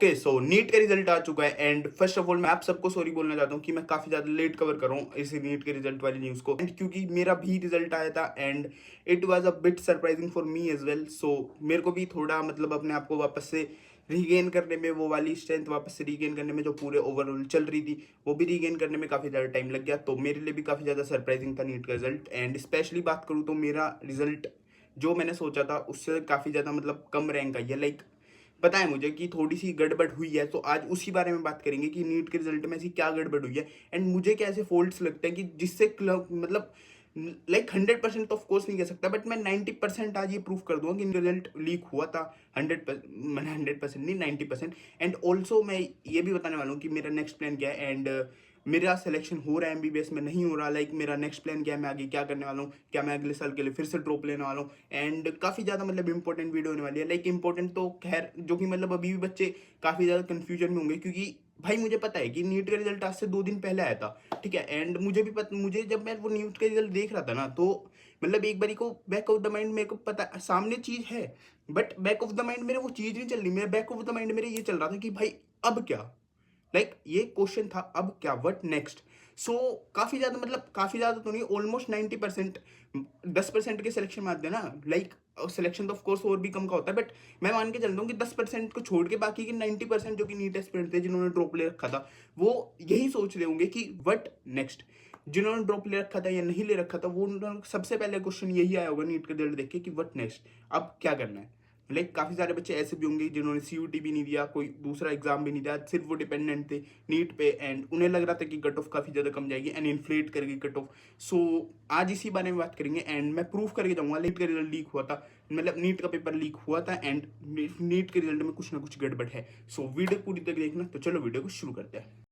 Okay, सो NEET का result आ चुका है एंड फर्स्ट ऑफ ऑल मैं आप सबको सॉरी बोलना चाहता हूँ कि मैं काफ़ी ज़्यादा लेट कवर कर रहा हूँ इस नीट के रिजल्ट वाली न्यूज़ को, एंड क्योंकि मेरा भी रिजल्ट आया था and it was a bit surprising for me as well. So मेरे को भी थोड़ा मतलब अपने आप को वापस से रीगेन करने में, वो वाली स्ट्रेंथ वापस से रीगेन करने में जो पूरे ओवरऑल चल रही थी वो भी रीगेन करने में काफ़ी ज़्यादा टाइम लग गया। तो मेरे लिए भी काफ़ी ज़्यादा सरप्राइजिंग था नीट का रिजल्ट, एंड स्पेशली बात करूँ तो मेरा रिजल्ट जो मैंने सोचा था उससे काफ़ी ज़्यादा मतलब कम रैंक आई है। लाइक पता है मुझे कि थोड़ी-सी गड़बड़ हुई है, तो आज उसी बारे में बात करेंगे कि नीट के रिज़ल्ट में ऐसी क्या गड़बड़ हुई है एंड मुझे क्या ऐसे फ़ॉल्ट्स लगते हैं कि जिससे क्लब मतलब लाइक 100% तो ऑफ कोर्स नहीं कह सकता, बट मैं 90% आज ये प्रूव कर दूँगा कि रिज़ल्ट लीक हुआ था। 100% नहीं, 90%। एंड ऑल्सो मैं ये भी बताने वाला हूँ कि मेरा नेक्स्ट प्लान क्या है, एंड मेरा सिलेक्शन हो रहा है एमबीबीएस में, नहीं हो रहा। लाइक मेरा नेक्स्ट प्लान क्या है, मैं आगे क्या करने वाला हूँ, क्या मैं अगले साल के लिए फिर से ड्रॉप लेने वाला हूँ, एंड काफ़ी ज़्यादा मतलब इंपॉर्टेंट वीडियो होने वाली है। लाइक इंपॉर्टेंट तो खैर जो कि मतलब अभी भी बच्चे काफ़ी ज़्यादा कन्फ्यूजन में होंगे, क्योंकि भाई मुझे पता है कि नीट का रिजल्ट आज से 2 दिन पहले आया था, ठीक है। एंड मुझे भी पता, मुझे जब मैं वो नीट का रिजल्ट देख रहा था ना, तो मतलब एक बारी को बैक ऑफ द माइंड मेरे को पता सामने चीज़ है, but back of the mind मेरे वो चीज़ नहीं चल रही। मेरे बैक ऑफ द माइंड मेरे ये चल रहा था कि भाई अब क्या, लाइक ये क्वेश्चन था अब क्या, व्हाट नेक्स्ट। सो काफी ज्यादा मतलब काफी ज्यादा तो नहीं, ऑलमोस्ट 90%, 10% के सिलेक्शन में आते हैं ना। लाइक सिलेक्शन तो ऑफ कोर्स और भी कम का होता है, बट मैं मान के चलता हूँ कि 10% को छोड़ के बाकी के 90% जो कि नीट एस्पिरेंट थे जिन्होंने ड्रॉप ले रखा था, वो यही सोच रहे होंगे कि व्हाट नेक्स्ट। जिन्होंने ड्रॉप ले रखा था या नहीं ले रखा था, वो सबसे पहले क्वेश्चन यही आया होगा नीट का रिजल्ट देख के कि व्हाट नेक्स्ट, अब क्या करना है। लाइक काफ़ी सारे बच्चे ऐसे भी होंगे जिन्होंने सीयूटी भी नहीं दिया, कोई दूसरा एग्जाम भी नहीं दिया, सिर्फ वो डिपेंडेंट थे नीट पे, एंड उन्हें लग रहा था कि कट ऑफ काफ़ी ज़्यादा कम जाएगी एंड इन्फ्लेट करेगी कट ऑफ। सो आज इसी बारे में बात करेंगे एंड मैं प्रूफ करके जाऊंगा नीट का रिजल्ट लीक हुआ था, मतलब नीट का पेपर लीक हुआ था एंड नीट के रिजल्ट में कुछ ना कुछ गड़बड़ है। सो वीडियो पूरी तक देखना, तो चलो वीडियो को शुरू करते हैं।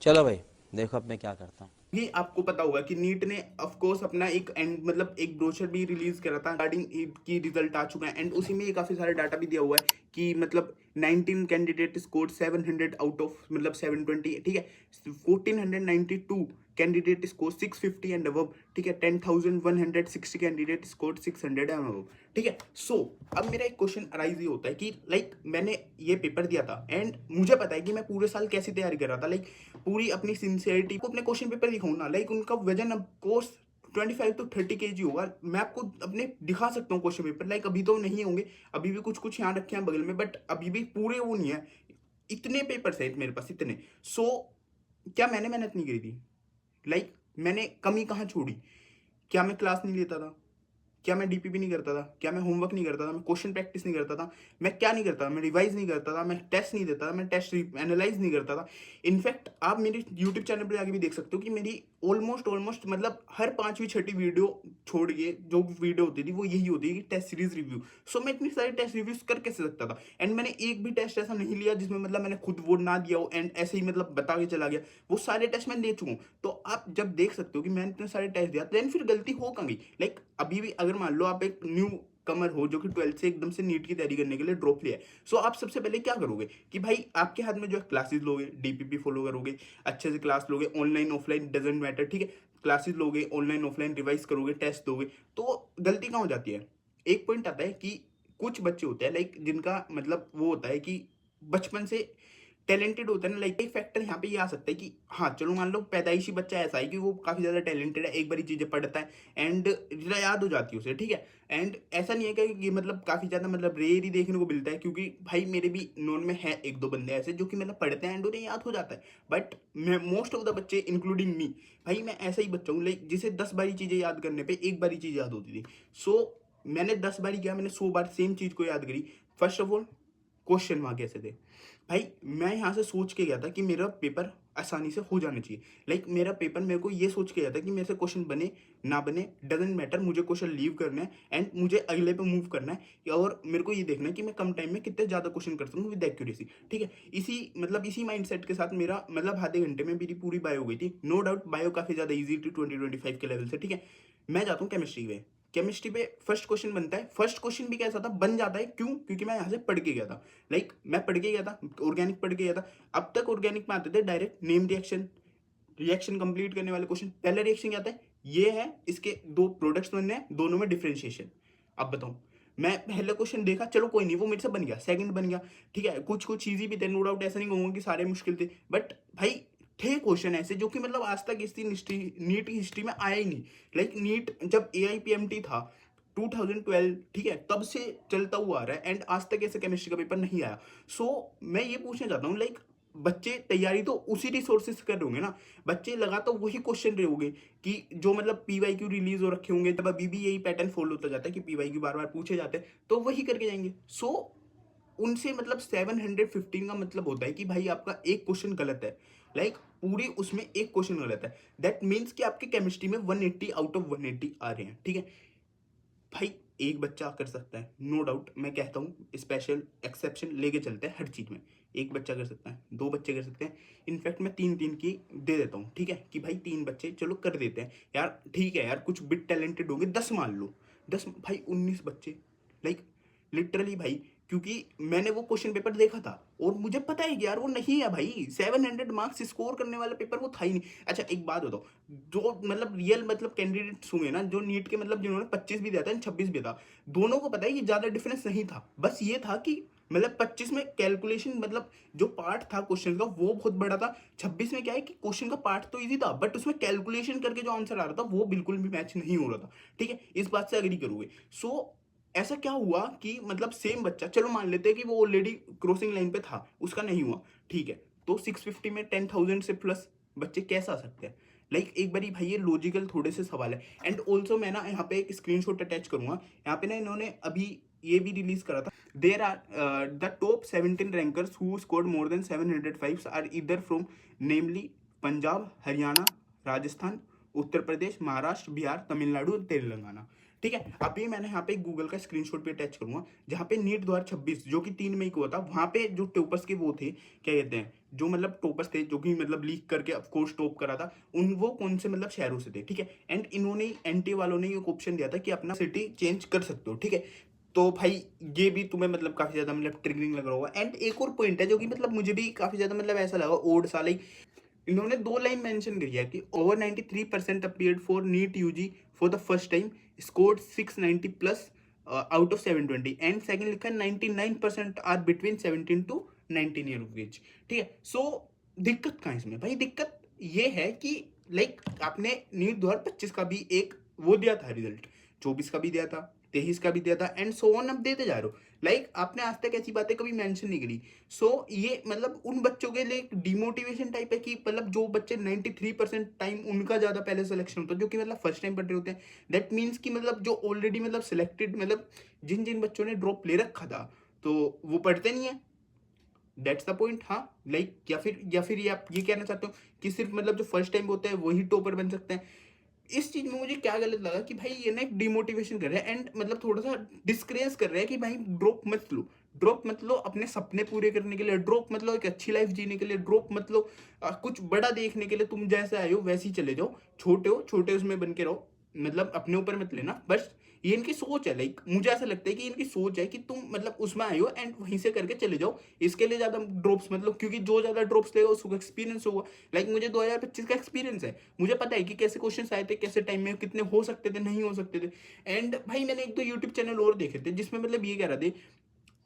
चलो भाई, देखो अब मैं क्या करता हूँ। ये आपको पता होगा कि नीट ने ऑफ कोर्स अपना एक एंड मतलब एक ब्रोशर भी रिलीज करा था रिगार्डिंग की रिजल्ट आ चुका है, एंड उसी में ये काफी सारा डाटा भी दिया हुआ है कि मतलब 19 कैंडिडेट स्कोर्ड 700 आउट ऑफ मतलब 720, ठीक है। 1492 कैंडिडेट स्कोर 650 एंड अबव, ठीक है। 10,160 कैंडिडेट स्कोर 600 एंड अबव, ठीक है। सो अब मेरा एक क्वेश्चन अराइज ये होता है कि लाइक मैंने ये पेपर दिया था एंड मुझे पता है कि मैं पूरे साल कैसी तैयारी कर रहा था, लाइक पूरी अपनी सिंसियरिटी को अपने क्वेश्चन पेपर दिखाऊं ना। लाइक उनका वजन अब कोर्स 25 to 30 kg होगा, मैं आपको अपने दिखा सकता हूँ क्वेश्चन पेपर। लाइक अभी तो नहीं होंगे, अभी भी कुछ कुछ यहाँ रखे हैं बगल में, बट अभी भी पूरे वो नहीं है। इतने पेपर्स हैं मेरे पास, इतने। सो क्या मैंने मेहनत नहीं करी थी? लाइक मैंने कमी कहाँ छोड़ी? क्या मैं क्लास नहीं लेता था? क्या मैं डीपीपी नहीं करता था? क्या मैं होमवर्क नहीं करता था? मैं क्वेश्चन प्रैक्टिस नहीं करता था? मैं क्या नहीं करता था? मैं रिवाइज नहीं करता था? मैं टेस्ट नहीं देता था? मैं टेस्ट एनालाइज नहीं करता था? इनफैक्ट आप मेरे यूट्यूब चैनल पर आगे भी देख सकते हो कि मेरी ऑलमोस्ट ऑलमोस्ट मतलब हर 5वीं 6वीं वीडियो छोड़ के जो वीडियो होती थी वो यही होती है कि टेस्ट सीरीज रिव्यू। सो मैं इतनी सारी टेस्ट रिव्यूज कर कैसे सकता था? एंड मैंने एक भी टेस्ट ऐसा नहीं लिया जिसमें मतलब मैंने खुद वो ना दिया हो एंड ऐसे ही मतलब बता के चला गया। वो सारे टेस्ट मैं दे चुका हूँ। तो आप जब देख सकते हो कि मैंने इतने सारे टेस्ट दिया, देन फिर गलती हो कहाँ गई? लाइक अभी भी अगर मान लो आप एक न्यू कमर हो जो कि 12th से एकदम से नीट की तैयारी करने के लिए ड्रॉप लिया है, सो आप सबसे पहले क्या करोगे कि भाई आपके हाथ में जो है क्लासेस लोगे, डीपीपी फॉलो करोगे, अच्छे से क्लास लोगे, ऑनलाइन ऑफलाइन डजेंट मैटर, ठीक है। क्लासेस लोगे, ऑनलाइन ऑफलाइन रिवाइज करोगे, टेस्ट दोगे। तो गलती कहाँ हो जाती है? एक पॉइंट आता है कि कुछ बच्चे होते हैं लाइक जिनका मतलब वो होता है कि बचपन से टैलेंटेड होता है ना। लाइक एक फैक्टर यहाँ पे ये आ सकता है कि हाँ चलो मान लो पैदाइशी बच्चा ऐसा है कि वो काफी ज्यादा टैलेंटेड है, एक बारी चीजें पढ़ता है एंड याद हो जाती है उसे, ठीक है। एंड ऐसा नहीं है कि ये मतलब काफी ज्यादा मतलब रेयर ही देखने को मिलता है, क्योंकि भाई मेरे भी नोन में है एक दो बंदे ऐसे जो कि मतलब पढ़ते हैं एंड उन्हें याद हो जाता है। बट मैं मोस्ट ऑफ द बच्चे इंक्लूडिंग मी, भाई मैं ऐसा ही बच्चा हूँ लाइक जिसे 10 बारी चीजें याद करने पे एक बारी चीज याद होती थी। सो मैंने 10 बारी किया, मैंने 100 बार सेम चीज को याद करी। फर्स्ट ऑफ ऑल क्वेश्चन वहां कैसे थे? भाई मैं यहाँ से सोच के गया था कि मेरा पेपर आसानी से हो जाना चाहिए। लाइक मेरा पेपर मेरे को ये सोच के गया था कि मेरे से क्वेश्चन बने ना बने डजेंट मैटर, मुझे क्वेश्चन लीव करना है एंड मुझे अगले पे मूव करना है, और मेरे को ये देखना है कि मैं कम टाइम में कितने ज्यादा क्वेश्चन कर सकूँ विद एक्यूरेसी, ठीक है। इसी माइंडसेट के साथ मेरा मतलब आधे घंटे में मेरी पूरी बायो हो गई थी। नो डाउट बायो काफी ज्यादा इजी थी 2025 के लेवल से, ठीक है। मैं जाता हूँ केमिस्ट्री में। केमिस्ट्री पे फर्स्ट क्वेश्चन बनता है, फर्स्ट क्वेश्चन भी कैसा था, बन जाता है क्यों? क्योंकि मैं यहाँ से पढ़ के गया था। लाइक मैं पढ़ के गया था, ऑर्गेनिक पढ़ के गया था। अब तक ऑर्गेनिक में आते थे direct name reaction, reaction complete करने वाले क्वेश्चन। पहला रिएक्शन क्या आता है, ये है, इसके दो प्रोडक्ट्स बनने हैं, दोनों में डिफरेंशिएशन। अब बताओ मैं पहला क्वेश्चन देखा, चलो कोई नहीं, वो मेरे से बन गया, सेकंड बन गया, ठीक है, कुछ कुछ इजी भी थे, नो डाउट, ऐसा नहीं कहूंगा कि सारे मुश्किल थे, बट भाई थे क्वेश्चन ऐसे जो कि मतलब आज तक इस नीट की हिस्ट्री में आया ही नहीं। लाइक नीट जब AIPMT था 2012, ठीक है, तब से चलता हुआ आ रहा है, एंड आज तक ऐसे केमिस्ट्री का पेपर नहीं आया। सो मैं ये पूछना चाहता हूँ, लाइक बच्चे तैयारी तो उसी रिसोर्सेज से कर रहे होंगे ना, बच्चे लगा तो वही क्वेश्चन रहे होंगे कि जो मतलब PYQ रिलीज हो रखे होंगे, जब अभी भी यही पैटर्न फॉलो होता जाता है कि PYQ बार बार पूछे जाते हैं, तो वही करके जाएंगे। सो उनसे मतलब 715 का मतलब होता है कि भाई आपका एक क्वेश्चन गलत है, लाइक पूरी उसमें एक क्वेश्चन गलत है, दैट मीन्स कि आपके केमिस्ट्री में 180 आउट ऑफ 180 आ रहे हैं, ठीक है। भाई एक बच्चा कर सकता है, नो डाउट, मैं कहता हूँ स्पेशल एक्सेप्शन लेके चलते हैं हर चीज़ में, एक बच्चा कर सकता है, दो बच्चे कर सकते हैं, इनफैक्ट मैं तीन तीन की दे देता हूँ, ठीक है, कि भाई तीन बच्चे चलो कर देते हैं यार, ठीक है यार, कुछ बिट टैलेंटेड होंगे, 10 मान लो, 10 भाई 19 बच्चे, लाइक लिटरली भाई, क्योंकि मैंने वो क्वेश्चन पेपर देखा था और मुझे पता है कि यार वो नहीं है भाई, 700 मार्क्स स्कोर करने वाला पेपर वो था ही नहीं। अच्छा एक बात बताओ, जो मतलब रियल मतलब कैंडिडेट्स हुए ना, जो नीट के मतलब जिन्होंने 25 भी दिया था 26 भी था, दोनों को पता है कि ज्यादा डिफरेंस नहीं था, बस ये था कि मतलब 25 में कैलकुलेशन मतलब जो पार्ट था क्वेश्चन का वो बहुत बड़ा था, 26 में क्या है कि क्वेश्चन का पार्ट तो इजी था, बट उसमें कैलकुलेशन करके जो आंसर आ रहा था वो बिल्कुल भी मैच नहीं हो रहा था, ठीक है, इस बात से अग्री करोगे। सो ऐसा क्या हुआ कि मतलब सेम बच्चा, चलो मान लेते हैं कि वो ऑलरेडी क्रॉसिंग लाइन पे था, उसका नहीं हुआ, ठीक है, तो 650 में 10,000 से प्लस बच्चे कैसे आ सकते हैं? लाइक एक बारी भाई ये लॉजिकल थोड़े से सवाल है। एंड ऑल्सो मैं ना यहाँ पे एक स्क्रीनशॉट अटैच करूंगा, यहाँ पे ना इन्होंने अभी ये भी रिलीज करा था, there are the top 17 rankers who scored more than 705 are either from namely Punjab, Haryana, Rajasthan, Uttar Pradesh, Maharashtra, Bihar, Tamil Nadu, Telangana, ठीक है। अभी मैंने यहाँ पे गूगल का स्क्रीनशॉट भी अटैच करूंगा, जहाँ पे नीट 2026 जो कि 3 मई को हुआ था, वहां पे जो टॉपर्स के वो थे, क्या कहते हैं, जो मतलब टॉपर्स थे, जो कि मतलब लीक करके ऑफ कोर्स टॉप करा था, उन वो कौन से मतलब शहरों से थे, ठीक है। एंड इन्होंने NTA वालों ने एक ऑप्शन दिया था कि अपना सिटी चेंज कर सकते हो, ठीक है। तो भाई ये भी तुम्हें मतलब काफी ज्यादा मतलब ट्रिगरिंग लग रहा होगा। एंड एक और पॉइंट है जो कि मतलब मुझे भी काफी ज्यादा मतलब ऐसा लगा ओड सा, लाइक इन्होंने दो लाइन मेंशन करी है कि over 93% appeared for NEET UG for the first time, scored 690 plus out of 720, and second लिखा है 99% are between 17 to 19 year of age, ठीक है। सो दिक्कत कहाँ है इसमें भाई? दिक्कत ये है कि लाइक आपने नीट 2025 का भी एक वो दिया था रिजल्ट, 24 का भी दिया था, 23 का भी दिया था, एंड सो ऑन अब देते जा रहे हो, लाइक आपने आज तक ऐसी बातें कभी मेंशन नहीं करी। सो ये मतलब उन बच्चों के लिए एक डिमोटिवेशन टाइप है कि मतलब जो बच्चे 93% टाइम उनका ज्यादा पहले सिलेक्शन होता है, जो कि मतलब फर्स्ट टाइम पढ़ रहे होते हैं, दैट मीन्स कि मतलब जो ऑलरेडी मतलब सिलेक्टेड मतलब जिन जिन बच्चों ने ड्रॉप ले रखा था तो वो पढ़ते नहीं है, दैट्स द पॉइंट। हाँ लाइक या फिर ये आप ये कहना चाहते हो कि सिर्फ मतलब जो फर्स्ट टाइम होता है वही टॉपर बन सकते हैं? इस चीज में मुझे क्या गलत लगा कि भाई ये ना एक डिमोटिवेशन कर रहा है, एंड मतलब थोड़ा सा डिस्करेज कर रहा है कि भाई ड्रॉप मत लो, ड्रॉप मत लो अपने सपने पूरे करने के लिए, ड्रॉप मत लो एक अच्छी लाइफ जीने के लिए, ड्रॉप मत लो कुछ बड़ा देखने के लिए, तुम जैसे आए हो वैसे ही चले जाओ, छोटे हो छोटे उसमें बन के रहो, मतलब अपने ऊपर मत लेना। बस ये इनकी सोच है, लाइक मुझे ऐसा लगता है कि इनकी सोच है कि तुम मतलब उसमें आए हो एंड वहीं से करके चले जाओ, इसके लिए ज्यादा ड्रॉप्स मतलब, क्योंकि जो ज्यादा ड्रॉप्स लेगा उसको एक्सपीरियंस होगा। लाइक मुझे 2025 का एक्सपीरियंस है, मुझे पता है कि कैसे क्वेश्चन आए थे, कैसे टाइम में कितने हो सकते थे, नहीं हो सकते थे। एंड भाई मैंने एक दो यूट्यूब चैनल और देखे थे जिसमें मतलब ये कह रहे थे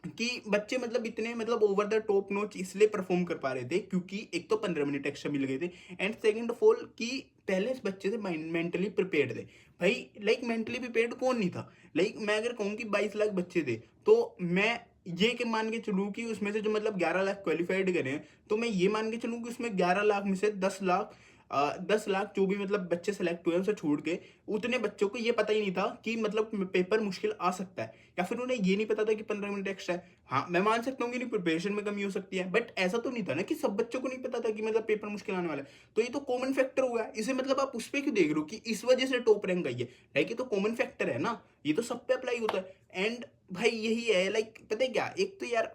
कि बच्चे मतलब इतने मतलब ओवर द टॉप नोच इसलिए परफॉर्म कर पा रहे थे क्योंकि एक तो 15 मिनट एक्स्ट्रा मिल गए थे, एंड सेकंड ऑफ ऑल कि पहले इस बच्चे से मेंटली प्रिपेयर्ड थे। भाई लाइक मेंटली प्रिपेयर्ड कौन नहीं था? लाइक मैं अगर कहूँ कि 22 लाख बच्चे थे तो मैं ये के मान के चलूँ कि उसमें से जो मतलब 11 लाख क्वालिफाइड करे हैं, तो मैं ये मान के चलूँ कि उसमें 11 लाख में से 10 लाख जो भी मतलब बच्चे सेलेक्ट हुए उसे छोड़ के उतने बच्चों को ये पता ही नहीं था कि मतलब पेपर मुश्किल आ सकता है, या फिर उन्हें ये नहीं पता था कि 15 मिनट एक्स्ट्रा है। हाँ मैं मान सकता हूँ कि प्रिपरेशन में कमी हो सकती है, बट ऐसा तो नहीं था ना कि सब बच्चों को नहीं पता था कि मतलब पेपर मुश्किल आने वाला है। तो ये तो कॉमन फैक्टर हुआ है, इसे मतलब आप उस पर क्यों देख रहे हो कि इस वजह से टॉप रैंक आई है? लाइक ये तो कॉमन फैक्टर है ना, ये तो सब पे अप्लाई होता है। एंड भाई यही है, लाइक पता है क्या, एक तो यार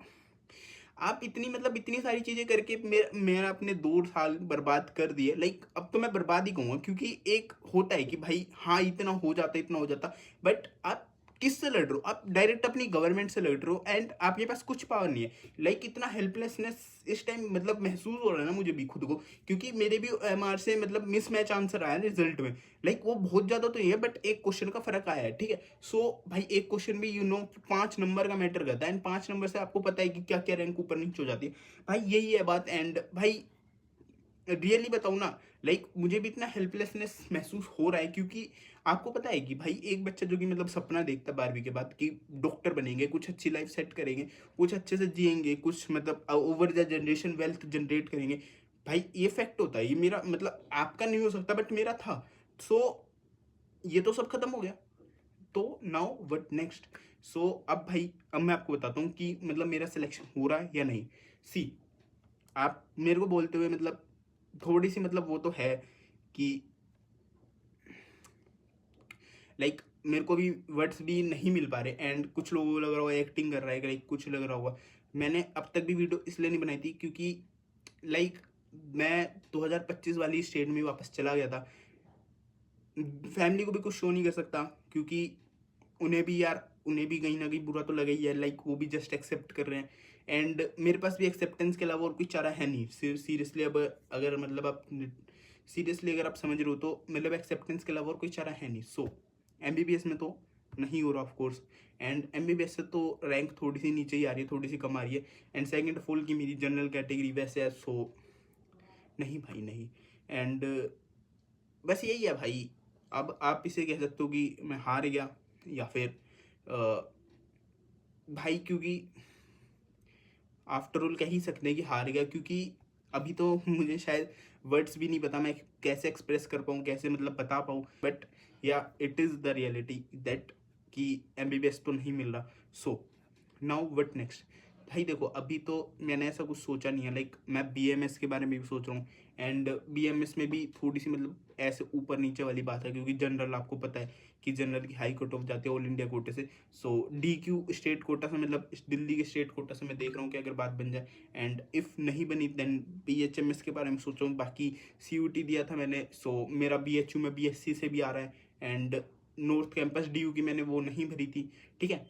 आप इतनी मतलब इतनी सारी चीजें करके मेरा अपने 2 साल बर्बाद कर दिए, लाइक अब तो मैं बर्बाद ही कहूंगा, क्योंकि एक होता है कि भाई हाँ इतना हो जाता, बट आप किससे लड़ रहे हो आप? डायरेक्ट अपनी गवर्नमेंट से लड़ रहे हो एंड आपके पास कुछ पावर नहीं है। लाइक इतना हेल्पलेसनेस इस टाइम मतलब महसूस हो रहा है ना मुझे भी खुद को, क्योंकि मेरे भी एमआर से मतलब मिसमैच आंसर आया रिजल्ट में। लाइक वो बहुत ज़्यादा तो नहीं है बट एक क्वेश्चन का फर्क आया है, ठीक है। सो भाई एक क्वेश्चन भी 5 नंबर का मैटर करता है एंड 5 नंबर से आपको पता है कि क्या क्या रैंक ऊपर नीचे हो जाती है भाई, यही है बात। एंड भाई रियली बताऊँ ना, लाइक मुझे भी इतना हेल्पलेसनेस महसूस हो रहा है, क्योंकि आपको पता है कि भाई एक बच्चा जो कि मतलब सपना देखता है 12वीं के बाद कि डॉक्टर बनेंगे, कुछ अच्छी लाइफ सेट करेंगे, कुछ अच्छे से जिएंगे, कुछ मतलब over the generation wealth generate करेंगे, भाई ये फैक्ट होता है। ये मेरा मतलब आपका नहीं हो सकता बट मेरा था। सो ये तो सब खत्म हो गया, तो नाउ व्हाट नेक्स्ट? सो अब भाई अब मैं आपको बताता हूँ कि मतलब मेरा सिलेक्शन हो रहा है या नहीं। सी आप मेरे को बोलते हुए मतलब थोड़ी सी मतलब वो तो है कि लाइक मेरे को भी वर्ड्स भी नहीं मिल पा रहे एंड कुछ लोगों को लग रहा होगा एक्टिंग कर रहा है, लाइक कुछ लग रहा होगा। मैंने अब तक भी वीडियो इसलिए नहीं बनाई थी क्योंकि लाइक मैं 2025 वाली स्टेट में वापस चला गया था। फैमिली को भी कुछ शो नहीं कर सकता क्योंकि उन्हें भी कहीं ना कहीं बुरा तो लगा ही है, लाइक वो भी जस्ट एक्सेप्ट कर रहे हैं एंड मेरे पास भी एक्सेप्टेंस के अलावा और कोई चारा है नहीं। सीरियसली अब अगर मतलब आप सीरियसली अगर आप समझ रहे हो तो मतलब एक्सेप्टेंस के अलावा और कोई चारा है नहीं। सो एमबीबीएस में तो नहीं हो रहा ऑफ कोर्स एंड एमबीबीएस से तो रैंक थोड़ी सी नीचे ही आ रही है, थोड़ी सी कम आ रही है एंड सेकंड ऑफ ऑल की मेरी जनरल कैटेगरी वैसे है। सो नहीं भाई नहीं, एंड बस यही है भाई। अब आप इसे कह सकते हो कि मैं हार गया या फिर भाई क्योंकि आफ्टर ऑल कह ही सकते हैं कि हार गया, क्योंकि अभी तो मुझे शायद वर्ड्स भी नहीं पता मैं कैसे एक्सप्रेस कर पाऊँ, कैसे मतलब बता पाऊँ, बट या it is the reality that कि एमबीबीएस तो नहीं मिल रहा। So now what next? भाई देखो अभी तो मैंने ऐसा कुछ सोचा नहीं है, लाइक मैं बीएमएस के बारे में भी सोच रहा हूँ एंड बीएमएस में भी थोड़ी सी मतलब ऐसे ऊपर नीचे वाली बात है, क्योंकि जनरल आपको पता है कि जनरल की हाई कट ऑफ जाती है ऑल इंडिया कोटे से। सो डीक्यू स्टेट कोटा से मतलब दिल्ली के स्टेट कोटा से मैं देख रहा हूँ कि अगर बात बन जाए एंड इफ़ नहीं बनी देन बीएचएमएस के बारे में सोच रहा हूँ। बाकी सीयूटी दिया था मैंने, सो मेरा बीएचयू में बीएससी से भी आ रहा है एंड नॉर्थ कैंपस डीयू की मैंने वो नहीं भरी थी, ठीक है।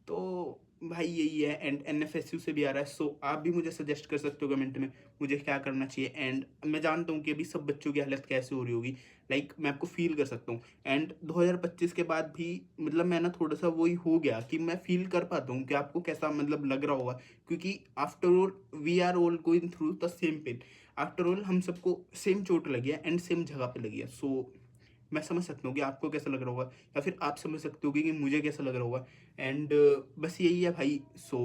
तो भाई यही है एंड एनएफएसयू से भी आ रहा है। सो आप भी मुझे सजेस्ट कर सकते हो कमेंट में मुझे क्या करना चाहिए एंड मैं जानता हूँ कि अभी सब बच्चों की हालत कैसे हो रही होगी, लाइक मैं आपको फील कर सकता हूँ एंड 2025 के बाद भी मतलब मैं ना थोड़ा सा वही हो गया कि मैं फील कर पाता हूँ कि आपको कैसा मतलब लग रहा होगा, क्योंकि after all we are all going through the same pain. After all हम सबको सेम चोट लगी है एंड सेम जगह पे लगी है। सो मैं समझ सकता हूँ कि आपको कैसा लग रहा होगा या फिर आप समझ सकते हो कि मुझे कैसा लग रहा होगा एंड बस यही है भाई। सो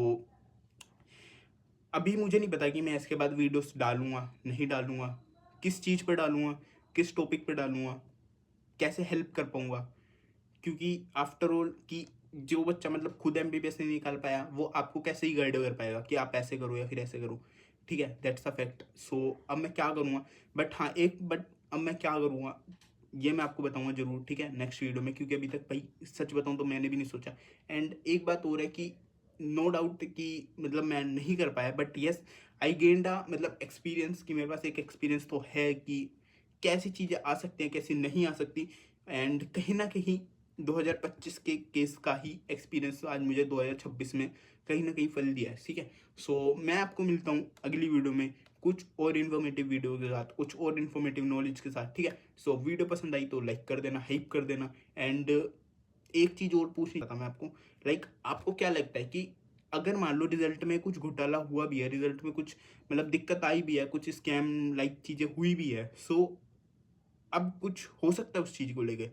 अभी मुझे नहीं पता कि मैं इसके बाद वीडियोस डालूँगा नहीं डालूँगा, किस चीज़ पर डालूँगा, किस टॉपिक पर डालूँगा, कैसे हेल्प कर पाऊँगा, क्योंकि आफ्टर ऑल कि जो बच्चा मतलब खुद एमबीबीएस नहीं निकाल पाया वो आपको कैसे ही गाइड कर पाएगा कि आप ऐसे करो या फिर ऐसे करो, ठीक है। That's a fact. सो अब मैं क्या करूँगा, बट अब मैं क्या करूँगा ये मैं आपको बताऊंगा जरूर, ठीक है, नेक्स्ट वीडियो में, क्योंकि अभी तक भाई सच बताऊं तो मैंने भी नहीं सोचा एंड एक बात और है कि नो डाउट कि मतलब मैं नहीं कर पाया but yes I gained a मतलब एक्सपीरियंस, कि मेरे पास एक एक्सपीरियंस तो है कि कैसी चीज़ें आ सकती हैं कैसी नहीं आ सकती एंड कहीं ना कहीं 2025 के केस का ही एक्सपीरियंस आज मुझे 2026 में कहीं ना कहीं फल दिया है, ठीक है। सो मैं आपको मिलता हूँ अगली वीडियो में कुछ और इन्फॉर्मेटिव वीडियो के साथ, कुछ और इन्फॉर्मेटिव नॉलेज के साथ, ठीक है। सो वीडियो पसंद आई तो लाइक कर देना, हाइप कर देना एंड एक चीज़ और पूछनी था मैं आपको, लाइक आपको क्या लगता है कि अगर मान लो रिजल्ट में कुछ घोटाला हुआ भी है, रिजल्ट में कुछ मतलब दिक्कत आई भी है, कुछ स्कैम लाइक चीज़ें हुई भी है, सो अब कुछ हो सकता है उस चीज़ को लेके,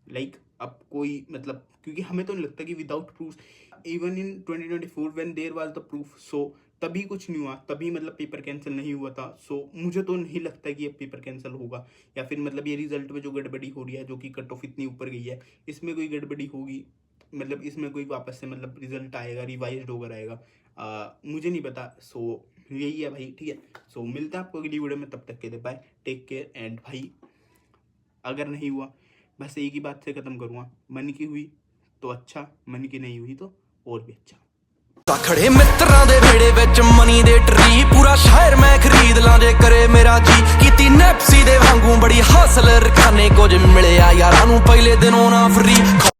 लाइक अब कोई मतलब, क्योंकि हमें तो नहीं लगता कि without proof even in 2024 when there was the proof, so तभी कुछ नहीं हुआ, तभी मतलब पेपर कैंसिल नहीं हुआ था। सो मुझे तो नहीं लगता कि ये पेपर कैंसिल होगा या फिर मतलब ये रिजल्ट में जो गड़बड़ी हो रही है, जो कि कट ऑफ इतनी ऊपर गई है, इसमें कोई गड़बड़ी होगी, मतलब इसमें कोई वापस से मतलब रिजल्ट आएगा, रिवाइज्ड होकर आएगा, मुझे नहीं पता। सो यही है भाई, ठीक है। सो मिलता है आपको अगली वीडियो में, तब तक के लिए बाय, टेक केयर एंड भाई अगर नहीं हुआ बस एक ही बात से ख़त्म करूँगा, मन की हुई तो अच्छा, मन की नहीं हुई तो और भी अच्छा। खड़े मित्रां दे वेड़े विच मनी दे ट्री, पूरा शहर मैं खरीद ਲਾਂ ਜੇ करे मेरा जी, कीती नैप्सी दे वांगू बड़ी हासल रखाने, कुछ मिलिया यारां नूं पहले दिनों ना फ्री।